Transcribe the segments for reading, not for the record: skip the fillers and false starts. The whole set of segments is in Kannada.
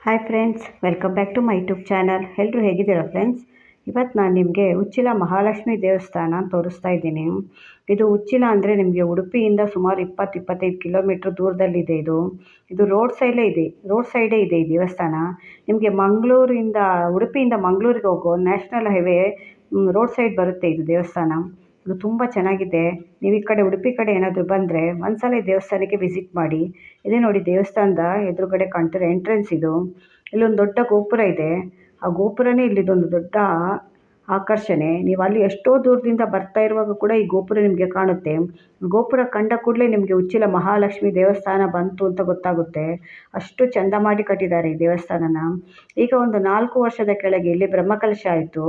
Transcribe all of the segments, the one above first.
Hi friends, welcome back to my YouTube channel. ಎಲ್ಲರೂ ಹೇಗಿದ್ದೀರಾ ಫ್ರೆಂಡ್ಸ್? ಇವತ್ತು ನಾನು ನಿಮಗೆ ಉಚ್ಚಿಲ ಮಹಾಲಕ್ಷ್ಮಿ ದೇವಸ್ಥಾನ ತೋರಿಸ್ತಾ ಇದ್ದೀನಿ. ಇದು ಉಚ್ಚಿಲ ಅಂದರೆ ನಿಮಗೆ ಉಡುಪಿಯಿಂದ ಸುಮಾರು 20-25 ಕಿಲೋಮೀಟ್ರ್ ದೂರದಲ್ಲಿದೆ. ಇದು ರೋಡ್ ಸೈಡೇ ಇದೆ ಈ ದೇವಸ್ಥಾನ. ನಿಮಗೆ ಉಡುಪಿಯಿಂದ ಮಂಗಳೂರಿಗೆ ಹೋಗೋ ನ್ಯಾಷನಲ್ ಹೈವೇ ರೋಡ್ ಸೈಡ್ ಬರುತ್ತೆ ಇದು ದೇವಸ್ಥಾನ. ಇದು ತುಂಬ ಚೆನ್ನಾಗಿದೆ. ನೀವು ಈ ಕಡೆ ಉಡುಪಿ ಕಡೆ ಏನಾದರೂ ಬಂದರೆ ಒಂದ್ಸಲ ಈ ದೇವಸ್ಥಾನಕ್ಕೆ ವಿಸಿಟ್ ಮಾಡಿ. ಇದೇ ನೋಡಿ ದೇವಸ್ಥಾನದ ಎದುರುಗಡೆ ಕಾಣ್ತಿರೋ ಎಂಟ್ರೆನ್ಸ್ ಇದು. ಇಲ್ಲೊಂದು ದೊಡ್ಡ ಗೋಪುರ ಇದೆ. ಆ ಗೋಪುರನೇ ಇಲ್ಲಿದೊಂದು ದೊಡ್ಡ ಆಕರ್ಷಣೆ. ನೀವು ಅಲ್ಲಿ ಎಷ್ಟೋ ದೂರದಿಂದ ಬರ್ತಾ ಇರುವಾಗ ಕೂಡ ಈ ಗೋಪುರ ನಿಮಗೆ ಕಾಣುತ್ತೆ. ಗೋಪುರ ಕಂಡ ಕೂಡಲೇ ನಿಮಗೆ ಉಚ್ಚಿಲ ಮಹಾಲಕ್ಷ್ಮಿ ದೇವಸ್ಥಾನ ಬಂತು ಅಂತ ಗೊತ್ತಾಗುತ್ತೆ. ಅಷ್ಟು ಚೆಂದ ಮಾಡಿ ಕಟ್ಟಿದ್ದಾರೆ ಈ ದೇವಸ್ಥಾನನ. ಈಗ ಒಂದು 4 ವರ್ಷದ ಕೆಳಗೆ ಇಲ್ಲಿ ಬ್ರಹ್ಮಕಲಶ ಆಯಿತು.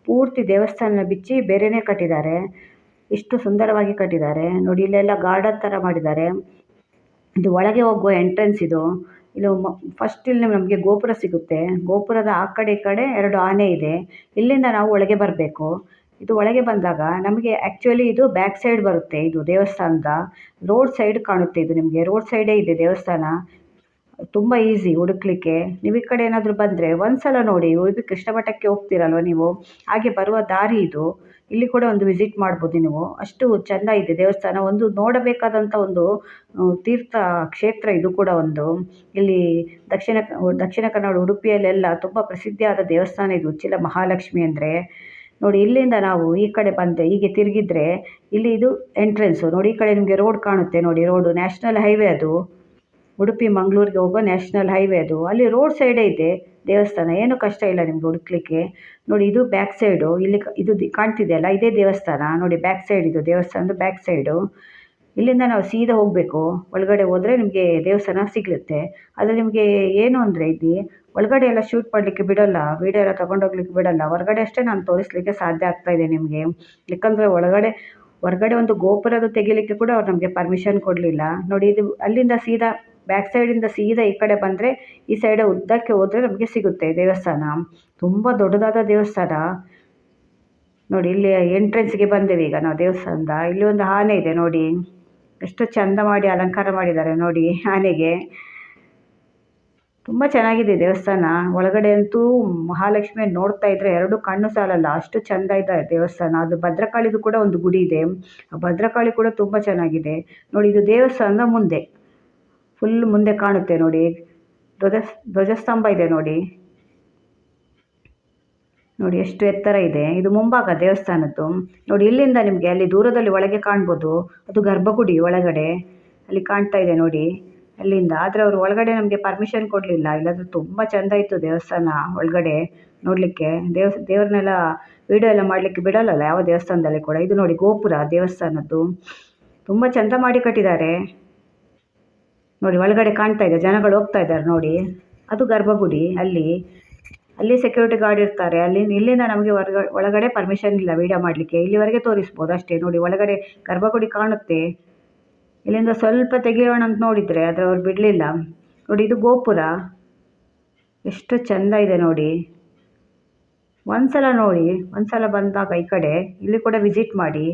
ಪೂರ್ತಿ ದೇವಸ್ಥಾನ ಬಿಚ್ಚಿ ಬೇರೆಯೇ ಕಟ್ಟಿದ್ದಾರೆ. ಇಷ್ಟು ಸುಂದರವಾಗಿ ಕಟ್ಟಿದ್ದಾರೆ ನೋಡಿ. ಇಲ್ಲೆಲ್ಲ ಗಾರ್ಡನ್ ಥರ ಮಾಡಿದ್ದಾರೆ. ಇದು ಒಳಗೆ ಹೋಗುವ ಎಂಟ್ರೆನ್ಸ್ ಇದು. ಫಸ್ಟ್ ಇಲ್ಲಿ ನಮಗೆ ಗೋಪುರ ಸಿಗುತ್ತೆ. ಗೋಪುರದ ಆ ಕಡೆ ಈ ಕಡೆ 2 ಆನೆ ಇದೆ. ಇಲ್ಲಿಂದ ನಾವು ಒಳಗೆ ಬರಬೇಕು. ಇದು ಒಳಗೆ ಬಂದಾಗ ನಮಗೆ ಆ್ಯಕ್ಚುಲಿ ಇದು ಬ್ಯಾಕ್ ಸೈಡ್ ಬರುತ್ತೆ. ಇದು ದೇವಸ್ಥಾನದ ರೋಡ್ ಸೈಡ್ ಕಾಣುತ್ತೆ. ಇದು ನಿಮಗೆ ರೋಡ್ ಸೈಡೇ ಇದೆ ದೇವಸ್ಥಾನ. ತುಂಬ ಈಸಿ ಹುಡುಕ್ಲಿಕ್ಕೆ. ನೀವು ಈ ಕಡೆ ಏನಾದರೂ ಬಂದರೆ ಒಂದ್ಸಲ ನೋಡಿ. ಉಡುಪಿ ಕೃಷ್ಣ ಮಠಕ್ಕೆ ಹೋಗ್ತೀರಲ್ವ ನೀವು, ಹಾಗೆ ಬರುವ ದಾರಿ ಇದು. ಇಲ್ಲಿ ಕೂಡ ಒಂದು ವಿಸಿಟ್ ಮಾಡ್ಬೋದು ನೀವು. ಅಷ್ಟು ಚೆಂದ ಇದೆ ದೇವಸ್ಥಾನ. ಒಂದು ನೋಡಬೇಕಾದಂಥ ಒಂದು ತೀರ್ಥ ಕ್ಷೇತ್ರ ಇದು ಕೂಡ ಒಂದು. ಇಲ್ಲಿ ದಕ್ಷಿಣ ಕನ್ನಡ ಉಡುಪಿಯಲ್ಲೆಲ್ಲ ತುಂಬ ಪ್ರಸಿದ್ಧಿಯಾದ ದೇವಸ್ಥಾನ ಇದು ಉಚ್ಚಿಲ ಮಹಾಲಕ್ಷ್ಮಿ ಅಂದರೆ. ನೋಡಿ, ಇಲ್ಲಿಂದ ನಾವು ಈ ಕಡೆ ಬಂದರೆ ಹೀಗೆ ತಿರುಗಿದ್ರೆ ಇಲ್ಲಿ ಇದು ಎಂಟ್ರೆನ್ಸು ನೋಡಿ. ಈ ಕಡೆ ನಿಮಗೆ ರೋಡ್ ಕಾಣುತ್ತೆ ನೋಡಿ. ರೋಡು ನ್ಯಾಷನಲ್ ಹೈವೇ ಅದು. ಉಡುಪಿ ಮಂಗಳೂರಿಗೆ ಹೋಗೋ ನ್ಯಾಷನಲ್ ಹೈವೇ ಅದು. ಅಲ್ಲಿ ರೋಡ್ ಸೈಡೇ ಇದೆ ದೇವಸ್ಥಾನ. ಏನು ಕಷ್ಟ ಇಲ್ಲ ನಿಮ್ಗೆ ಹುಡುಕ್ಲಿಕ್ಕೆ. ನೋಡಿ, ಇದು ಬ್ಯಾಕ್ ಸೈಡು. ಇಲ್ಲಿ ಇದು ಕಾಣ್ತಿದೆಯಲ್ಲ, ಇದೇ ದೇವಸ್ಥಾನ ನೋಡಿ. ಬ್ಯಾಕ್ ಸೈಡ್ ಇದು ದೇವಸ್ಥಾನದ ಬ್ಯಾಕ್ ಸೈಡು. ಇಲ್ಲಿಂದ ನಾವು ಸೀದಾ ಹೋಗಬೇಕು. ಒಳಗಡೆ ಹೋದರೆ ನಿಮಗೆ ದೇವಸ್ಥಾನ ಸಿಗುತ್ತೆ. ಆದರೆ ನಿಮಗೆ ಏನು ಅಂದರೆ ಇಲ್ಲಿ ಒಳಗಡೆ ಎಲ್ಲ ಶೂಟ್ ಮಾಡಲಿಕ್ಕೆ ಬಿಡೋಲ್ಲ, ವೀಡಿಯೋ ಎಲ್ಲ ತೊಗೊಂಡೋಗ್ಲಿಕ್ಕೆ ಬಿಡೋಲ್ಲ. ಹೊರಗಡೆ ಅಷ್ಟೇ ನಾನು ತೋರಿಸ್ಲಿಕ್ಕೆ ಸಾಧ್ಯ ಆಗ್ತಾಯಿದೆ ನಿಮಗೆ. ಯಾಕಂದರೆ ಹೊರಗಡೆ ಒಂದು ಗೋಪುರದ ತೆಗಿಲಿಕ್ಕೆ ಕೂಡ ಅವ್ರು ನಮಗೆ ಪರ್ಮಿಷನ್ ಕೊಡಲಿಲ್ಲ ನೋಡಿ. ಇದು ಅಲ್ಲಿಂದ ಸೀದಾ ಬ್ಯಾಕ್ ಸೈಡಿಂದ ಸೀದಾ ಈ ಕಡೆ ಬಂದರೆ ಈ ಸೈಡ್ ಉದ್ದಕ್ಕೆ ಹೋದರೆ ನಮಗೆ ಸಿಗುತ್ತೆ ದೇವಸ್ಥಾನ. ತುಂಬ ದೊಡ್ಡದಾದ ದೇವಸ್ಥಾನ ನೋಡಿ. ಇಲ್ಲಿ ಎಂಟ್ರೆನ್ಸ್ಗೆ ಬಂದೇವೆ ಈಗ ನಾವು ದೇವಸ್ಥಾನದ. ಇಲ್ಲಿ ಒಂದು ಆನೆ ಇದೆ ನೋಡಿ. ಎಷ್ಟು ಚೆಂದ ಮಾಡಿ ಅಲಂಕಾರ ಮಾಡಿದ್ದಾರೆ ನೋಡಿ ಆನೆಗೆ. ತುಂಬ ಚೆನ್ನಾಗಿದೆ ದೇವಸ್ಥಾನ. ಒಳಗಡೆ ಅಂತೂ ಮಹಾಲಕ್ಷ್ಮಿ ನೋಡ್ತಾ ಇದ್ದರೆ 2 ಕಣ್ಣು ಸಾಲಲ್ಲ, ಅಷ್ಟು ಚೆಂದ ಇದೆ ದೇವಸ್ಥಾನ. ಅದು ಭದ್ರಕಾಳಿದು ಕೂಡ ಒಂದು ಗುಡಿ ಇದೆ. ಆ ಭದ್ರಕಾಳಿ ಕೂಡ ತುಂಬ ಚೆನ್ನಾಗಿದೆ ನೋಡಿ. ಇದು ದೇವಸ್ಥಾನದ ಮುಂದೆ ಫುಲ್ ಮುಂದೆ ಕಾಣುತ್ತೆ ನೋಡಿ. ಧ್ವಜಸ್ತಂಭ ಇದೆ ನೋಡಿ. ನೋಡಿ ಎಷ್ಟು ಎತ್ತರ ಇದೆ. ಇದು ಮುಂಭಾಗ ದೇವಸ್ಥಾನದ್ದು ನೋಡಿ. ಇಲ್ಲಿಂದ ನಿಮಗೆ ಅಲ್ಲಿ ದೂರದಲ್ಲಿ ಒಳಗೆ ಕಾಣ್ಬೋದು. ಅದು ಗರ್ಭಗುಡಿ ಒಳಗಡೆ ಅಲ್ಲಿ ಕಾಣ್ತಾ ಇದೆ ನೋಡಿ ಅಲ್ಲಿಂದ. ಆದರೆ ಅವರು ಒಳಗಡೆ ನಮಗೆ ಪರ್ಮಿಷನ್ ಕೊಡಲಿಲ್ಲ. ಇಲ್ಲಾಂದರೆ ತುಂಬ ಚೆಂದ ಇತ್ತು ದೇವಸ್ಥಾನ ಒಳಗಡೆ ನೋಡಲಿಕ್ಕೆ. ದೇವ್ರನ್ನೆಲ್ಲ ವೀಡಿಯೋ ಎಲ್ಲ ಮಾಡಲಿಕ್ಕೆ ಬಿಡೋಲ್ಲಲ್ಲ ಯಾವ ದೇವಸ್ಥಾನದಲ್ಲಿ ಕೂಡ. ಇದು ನೋಡಿ ಗೋಪುರ ದೇವಸ್ಥಾನದ್ದು. ತುಂಬ ಚೆಂದ ಮಾಡಿ ಕಟ್ಟಿದ್ದಾರೆ ನೋಡಿ. ಒಳಗಡೆ ಕಾಣ್ತಾ ಇದೆ, ಜನಗಳು ಹೋಗ್ತಾ ಇದ್ದಾರೆ ನೋಡಿ. ಅದು ಗರ್ಭಗುಡಿ. ಅಲ್ಲಿ ಸೆಕ್ಯೂರಿಟಿ ಗಾರ್ಡ್ ಇರ್ತಾರೆ. ಇಲ್ಲಿಂದ ನಮಗೆ ಒಳಗಡೆ ಪರ್ಮಿಷನ್ ಇಲ್ಲ ವೀಡಿಯೋ ಮಾಡಲಿಕ್ಕೆ. ಇಲ್ಲಿವರೆಗೆ ತೋರಿಸ್ಬೋದು ಅಷ್ಟೇ ನೋಡಿ. ಒಳಗಡೆ ಗರ್ಭಗುಡಿ ಕಾಣುತ್ತೆ. ಇಲ್ಲಿಂದ ಸ್ವಲ್ಪ ತೆಗಿಯೋಣ ಅಂತ ನೋಡಿದರೆ ಆದರೆ ಅವ್ರು ಬಿಡಲಿಲ್ಲ ನೋಡಿ. ಇದು ಗೋಪುರ ಎಷ್ಟು ಚೆಂದ ಇದೆ ನೋಡಿ. ಒಂದ್ಸಲ ನೋಡಿ, ಒಂದ್ಸಲ ಬಂದಾಗ ಈ ಕಡೆ ಇಲ್ಲಿ ಕೂಡ ವಿಸಿಟ್ ಮಾಡಿ.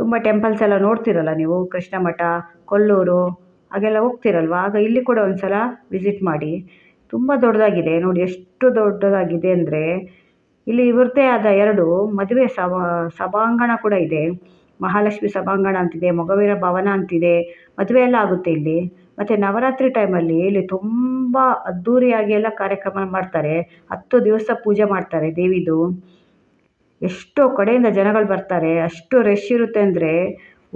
ತುಂಬ ಟೆಂಪಲ್ಸ್ ಎಲ್ಲ ನೋಡ್ತಿರಲ್ಲ ನೀವು, ಕೃಷ್ಣ ಮಠ, ಕೊಲ್ಲೂರು ಹಾಗೆಲ್ಲ ಹೋಗ್ತಿರಲ್ವ, ಆಗ ಇಲ್ಲಿ ಕೂಡ ಒಂದ್ಸಲ ವಿಸಿಟ್ ಮಾಡಿ. ತುಂಬ ದೊಡ್ಡದಾಗಿದೆ ನೋಡಿ. ಎಷ್ಟು ದೊಡ್ಡದಾಗಿದೆ ಅಂದರೆ ಇಲ್ಲಿ ಇವ್ರದ್ದೇ ಆದ 2 ಮದುವೆ ಸಭಾಂಗಣ ಕೂಡ ಇದೆ. ಮಹಾಲಕ್ಷ್ಮಿ ಸಭಾಂಗಣ ಅಂತಿದೆ, ಮೊಗವೀರ ಭವನ ಅಂತಿದೆ. ಮದುವೆ ಎಲ್ಲ ಆಗುತ್ತೆ ಇಲ್ಲಿ. ಮತ್ತು ನವರಾತ್ರಿ ಟೈಮಲ್ಲಿ ಇಲ್ಲಿ ತುಂಬ ಅದ್ಧೂರಿಯಾಗಿ ಎಲ್ಲ ಕಾರ್ಯಕ್ರಮ ಮಾಡ್ತಾರೆ. 10 ದಿವಸ ಪೂಜೆ ಮಾಡ್ತಾರೆ ದೇವಿದು. ಎಷ್ಟೋ ಕಡೆಯಿಂದ ಜನಗಳು ಬರ್ತಾರೆ. ಅಷ್ಟು ರಶ್ ಇರುತ್ತೆ ಅಂದರೆ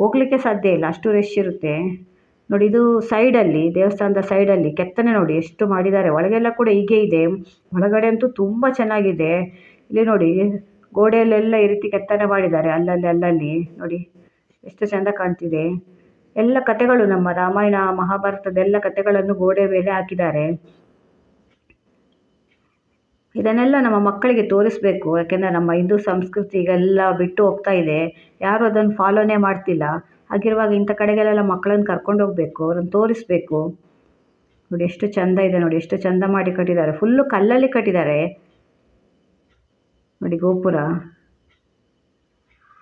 ಹೋಗ್ಲಿಕ್ಕೆ ಸಾಧ್ಯ ಇಲ್ಲ, ಅಷ್ಟು ರಶ್ ಇರುತ್ತೆ ನೋಡಿ. ಇದು ಸೈಡಲ್ಲಿ, ದೇವಸ್ಥಾನದ ಸೈಡಲ್ಲಿ ಕೆತ್ತನೆ ನೋಡಿ ಎಷ್ಟು ಮಾಡಿದ್ದಾರೆ. ಒಳಗೆಲ್ಲ ಕೂಡ ಹೀಗೆ ಇದೆ. ಒಳಗಡೆ ಅಂತೂ ತುಂಬ ಚೆನ್ನಾಗಿದೆ. ಇಲ್ಲಿ ನೋಡಿ ಗೋಡೆಯಲ್ಲೆಲ್ಲ ಈ ರೀತಿ ಕೆತ್ತನೆ ಮಾಡಿದ್ದಾರೆ. ಅಲ್ಲಲ್ಲಿ ನೋಡಿ ಎಷ್ಟು ಚೆಂದ ಕಾಣ್ತಿದೆ. ಎಲ್ಲ ಕಥೆಗಳು, ನಮ್ಮ ರಾಮಾಯಣ ಮಹಾಭಾರತದೆಲ್ಲ ಕಥೆಗಳನ್ನು ಗೋಡೆ ಮೇಲೆ ಹಾಕಿದ್ದಾರೆ. ಇದನ್ನೆಲ್ಲ ನಮ್ಮ ಮಕ್ಕಳಿಗೆ ತೋರಿಸ್ಬೇಕು. ಯಾಕೆಂದರೆ ನಮ್ಮ ಹಿಂದೂ ಸಂಸ್ಕೃತಿ ಈಗೆಲ್ಲ ಬಿಟ್ಟು ಹೋಗ್ತಾ ಇದೆ. ಯಾರು ಅದನ್ನು ಫಾಲೋನೇ ಮಾಡ್ತಿಲ್ಲ. ಹಾಗಿರುವಾಗ ಇಂಥ ಕಡೆಗೆಲ್ಲ ಮಕ್ಕಳನ್ನು ಕರ್ಕೊಂಡು ಹೋಗಬೇಕು, ಅವ್ರನ್ನ ತೋರಿಸ್ಬೇಕು ನೋಡಿ. ಎಷ್ಟು ಚೆಂದ ಇದೆ ನೋಡಿ. ಎಷ್ಟು ಚೆಂದ ಮಾಡಿ ಕಟ್ಟಿದ್ದಾರೆ. ಫುಲ್ಲು ಕಲ್ಲಲ್ಲಿ ಕಟ್ಟಿದ್ದಾರೆ ನೋಡಿ ಗೋಪುರ.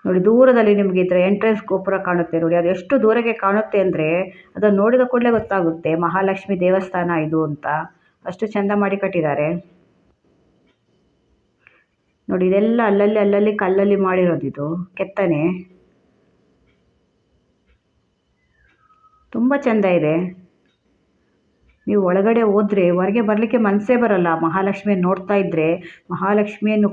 ನೋಡಿ ದೂರದಲ್ಲಿ ನಿಮಗೆ ಇದರ ಎಂಟ್ರೆನ್ಸ್ ಗೋಪುರ ಕಾಣುತ್ತೆ ನೋಡಿ. ಅದು ಎಷ್ಟು ದೂರಕ್ಕೆ ಕಾಣುತ್ತೆ ಅಂದರೆ ಅದನ್ನು ನೋಡಿದ ಕೂಡಲೇ ಗೊತ್ತಾಗುತ್ತೆ ಮಹಾಲಕ್ಷ್ಮಿ ದೇವಸ್ಥಾನ ಇದು ಅಂತ. ಅಷ್ಟು ಚೆಂದ ಮಾಡಿ ಕಟ್ಟಿದ್ದಾರೆ ನೋಡಿ. ಇದೆಲ್ಲ ಅಲ್ಲಲ್ಲಿ ಕಲ್ಲಲ್ಲಿ ಮಾಡಿರೋದು, ಇದು ಕೆತ್ತನೆ ತುಂಬ ಚೆಂದ ಇದೆ. ನೀವು ಒಳಗಡೆ ಹೋದರೆ ಹೊರಗೆ ಬರಲಿಕ್ಕೆ ಮನಸ್ಸೇ ಬರಲ್ಲ. ಮಹಾಲಕ್ಷ್ಮಿಯನ್ನು ನೋಡ್ತಾ ಇದ್ದರೆ ಮಹಾಲಕ್ಷ್ಮಿಯನ್ನು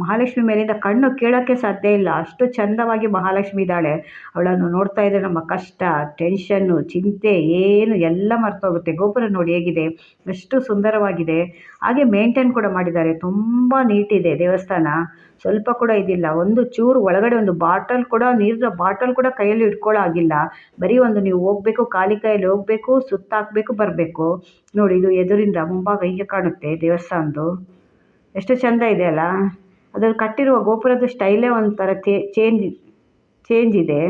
ಮಹಾಲಕ್ಷ್ಮಿ ಮೇಲಿಂದ ಕಣ್ಣು ಕೇಳೋಕ್ಕೆ ಸಾಧ್ಯ ಇಲ್ಲ. ಅಷ್ಟು ಚಂದವಾಗಿ ಮಹಾಲಕ್ಷ್ಮಿ ಇದ್ದಾಳೆ. ಅವಳನ್ನು ನೋಡ್ತಾ ಇದ್ದರೆ ನಮ್ಮ ಕಷ್ಟ, ಟೆನ್ಷನ್ನು, ಚಿಂತೆ ಏನು ಎಲ್ಲ ಮರ್ತೋಗುತ್ತೆ. ಗೋಪುರ ನೋಡಿ ಹೇಗಿದೆ, ಎಷ್ಟು ಸುಂದರವಾಗಿದೆ. ಹಾಗೆ ಮೇಂಟೈನ್ ಕೂಡ ಮಾಡಿದ್ದಾರೆ, ತುಂಬ ನೀಟಿದೆ ದೇವಸ್ಥಾನ. ಸ್ವಲ್ಪ ಕೂಡ ಇದಿಲ್ಲ. ಒಂದು ಚೂರು ಒಳಗಡೆ ಒಂದು ನೀರಿನ ಬಾಟಲ್ ಕೂಡ ಕೈಯಲ್ಲಿ ಇಟ್ಕೊಳ್ಳೋ ಆಗಿಲ್ಲ. ಬರೀ ಒಂದು ನೀವು ಹೋಗಬೇಕು, ಖಾಲಿ ಕೈಯಲ್ಲಿ ಹೋಗಬೇಕು, ಸುತ್ತಾಕಬೇಕು, ಬರಬೇಕು. ನೋಡಿ ಇದು ಎದುರಿಂದ ಮುಂಭಾಗ ಹೀಗೆ ಕಾಣುತ್ತೆ ದೇವಸ್ಥಾನದ್ದು. ಎಷ್ಟು ಚೆಂದ ಇದೆ ಅಲ್ಲ. ಅದನ್ನು ಕಟ್ಟಿರುವ ಗೋಪುರದ ಸ್ಟೈಲೇ ಒಂಥರ ಚೇಂಜ್ ಇದೆ.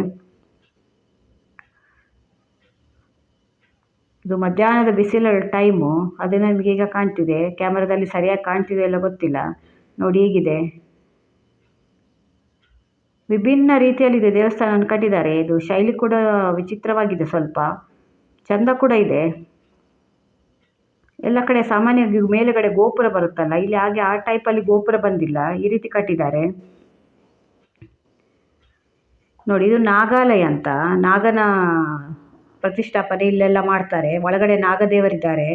ಇದು ಮಧ್ಯಾಹ್ನದ ಬಿಸಿಲ ಟೈಮು, ಅದು ನಮಗೆ ಈಗ ಕಾಣ್ತಿದೆ. ಕ್ಯಾಮರಾದಲ್ಲಿ ಸರಿಯಾಗಿ ಕಾಣ್ತಿದೆ ಇಲ್ಲ ಗೊತ್ತಿಲ್ಲ. ನೋಡಿ ಹೀಗಿದೆ, ವಿಭಿನ್ನ ರೀತಿಯಲ್ಲಿದೆ ದೇವಸ್ಥಾನ ಕಟ್ಟಿದ್ದಾರೆ. ಇದು ಶೈಲಿ ಕೂಡ ವಿಚಿತ್ರವಾಗಿದೆ, ಸ್ವಲ್ಪ ಚಂದ ಕೂಡ ಇದೆ. ಎಲ್ಲ ಕಡೆ ಸಾಮಾನ್ಯವಾಗಿ ಮೇಲುಗಡೆ ಗೋಪುರ ಬರುತ್ತಲ್ಲ, ಇಲ್ಲಿ ಹಾಗೆ ಆ ಟೈಪಲ್ಲಿ ಗೋಪುರ ಬಂದಿಲ್ಲ, ಈ ರೀತಿ ಕಟ್ಟಿದ್ದಾರೆ ನೋಡಿ. ಇದು ನಾಗಾಲಯ ಅಂತ, ನಾಗನ ಪ್ರತಿಷ್ಠಾಪನೆ ಇಲ್ಲೆಲ್ಲ ಮಾಡ್ತಾರೆ. ಒಳಗಡೆ ನಾಗದೇವರಿದ್ದಾರೆ.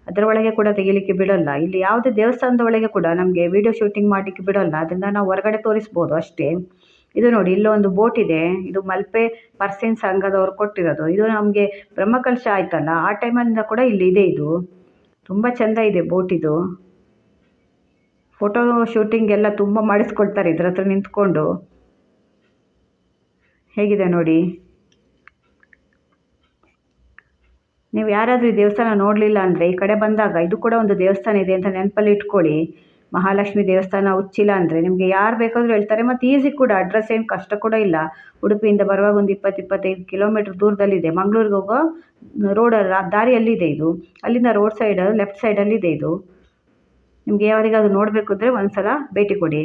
ಅದರ ಒಳಗೆ ಕೂಡ ತೆಗಿಲಿಕ್ಕೆ ಬಿಡೋಲ್ಲ. ಇಲ್ಲಿ ಯಾವುದೇ ದೇವಸ್ಥಾನದ ಒಳಗೆ ಕೂಡ ನಮಗೆ ವಿಡಿಯೋ ಶೂಟಿಂಗ್ ಮಾಡಲಿಕ್ಕೆ ಬಿಡೋಲ್ಲ. ಅದರಿಂದ ನಾವು ಹೊರಗಡೆ ತೋರಿಸ್ಬೋದು ಅಷ್ಟೇ. ಇದು ನೋಡಿ, ಇಲ್ಲೊಂದು ಬೋಟ್ ಇದೆ. ಇದು ಮಲ್ಪೆ ಪರ್ಸಿನ್ ಸಂಘದವರು ಕೊಟ್ಟಿರೋದು. ಇದು ನಮಗೆ ಬ್ರಹ್ಮಕಲಶ ಆಯ್ತಲ್ಲ, ಆ ಟೈಮಿಂದ ಕೂಡ ಇಲ್ಲಿ ಇದೆ. ಇದು ತುಂಬ ಚೆಂದ ಇದೆ ಬೋಟ್. ಇದು ಫೋಟೋ ಶೂಟಿಂಗ್ ಎಲ್ಲ ತುಂಬ ಮಾಡಿಸ್ಕೊಳ್ತಾರೆ ಇದ್ರ ಹತ್ರ ನಿಂತ್ಕೊಂಡು. ಹೇಗಿದೆ ನೋಡಿ. ನೀವು ಯಾರಾದರೂ ಈ ದೇವಸ್ಥಾನ ನೋಡಲಿಲ್ಲ ಅಂದರೆ ಈ ಕಡೆ ಬಂದಾಗ ಇದು ಕೂಡ ಒಂದು ದೇವಸ್ಥಾನ ಇದೆ ಅಂತ ನೆನಪಲ್ಲಿ ಇಟ್ಕೊಳ್ಳಿ. ಮಹಾಲಕ್ಷ್ಮಿ ದೇವಸ್ಥಾನ ಉಚ್ಚಿಲ ಅಂದರೆ ನಿಮಗೆ ಯಾರು ಬೇಕಾದರೂ ಹೇಳ್ತಾರೆ. ಮತ್ತು ಈಸಿ ಕೂಡ, ಅಡ್ರೆಸ್ ಏನು ಕಷ್ಟ ಕೂಡ ಇಲ್ಲ. ಉಡುಪಿಯಿಂದ ಬರುವಾಗ ಒಂದು 20-25 ಕಿಲೋಮೀಟ್ರ್ ದೂರದಲ್ಲಿದೆ. ಮಂಗಳೂರಿಗೆ ಹೋಗೋ ದಾರಿಯಲ್ಲಿದೆ ಇದು. ಅಲ್ಲಿಂದ ರೋಡ್ ಸೈಡ್ ಲೆಫ್ಟ್ ಸೈಡಲ್ಲಿದೆ ಇದು. ನಿಮಗೆ ಯಾರಿಗಾದ್ರು ನೋಡಬೇಕು ಅಂದರೆ ಒಂದು ಸಲ ಭೇಟಿ ಕೊಡಿ.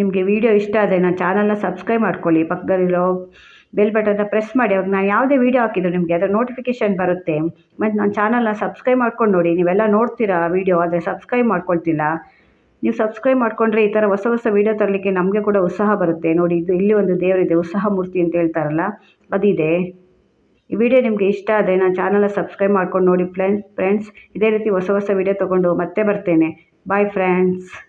ನಿಮಗೆ ವಿಡಿಯೋ ಇಷ್ಟ ಆದರೆ ನನ್ನ ಚಾನಲ್ನ ಸಬ್ಸ್ಕ್ರೈಬ್ ಮಾಡ್ಕೊಳ್ಳಿ. ಪಕ್ಕದಲ್ಲಿರೋ ಬೆಲ್ ಬಟನ್ನ ಪ್ರೆಸ್ ಮಾಡಿ. ಅವಾಗ ನಾನು ಯಾವುದೇ ವೀಡಿಯೋ ಹಾಕಿದ್ರು ನಿಮಗೆ ಅದರ ನೋಟಿಫಿಕೇಷನ್ ಬರುತ್ತೆ. ಮತ್ತು ನನ್ನ ಚಾನಲ್ನ ಸಬ್ಸ್ಕ್ರೈಬ್ ಮಾಡ್ಕೊಂಡು ನೋಡಿ. ನೀವೆಲ್ಲ ನೋಡ್ತೀರಾ ವೀಡಿಯೋ, ಆದರೆ ಸಬ್ಸ್ಕ್ರೈಬ್ ಮಾಡ್ಕೊಳ್ತಿಲ್ಲ. ನೀವು ಸಬ್ಸ್ಕ್ರೈಬ್ ಮಾಡಿಕೊಂಡ್ರೆ ಈ ಥರ ಹೊಸ ವೀಡಿಯೋ ತರಲಿಕ್ಕೆ ನಮಗೆ ಕೂಡ ಉತ್ಸಾಹ ಬರುತ್ತೆ. ನೋಡಿ, ಇದು ಇಲ್ಲಿ ಒಂದು ದೇವರಿದೆ, ಉತ್ಸಾಹ ಮೂರ್ತಿ ಅಂತ ಹೇಳ್ತಾರಲ್ಲ, ಅದಿದೆ. ಈ ವಿಡಿಯೋ ನಿಮಗೆ ಇಷ್ಟ ಆದರೆ ನನ್ನ ಚಾನಲ್ನ ಸಬ್ಸ್ಕ್ರೈಬ್ ಮಾಡ್ಕೊಂಡು ನೋಡಿ ಫ್ರೆಂಡ್ಸ್. ಇದೇ ರೀತಿ ಹೊಸ ವೀಡಿಯೋ ತೊಗೊಂಡು ಮತ್ತೆ ಬರ್ತೇನೆ. Bye friends.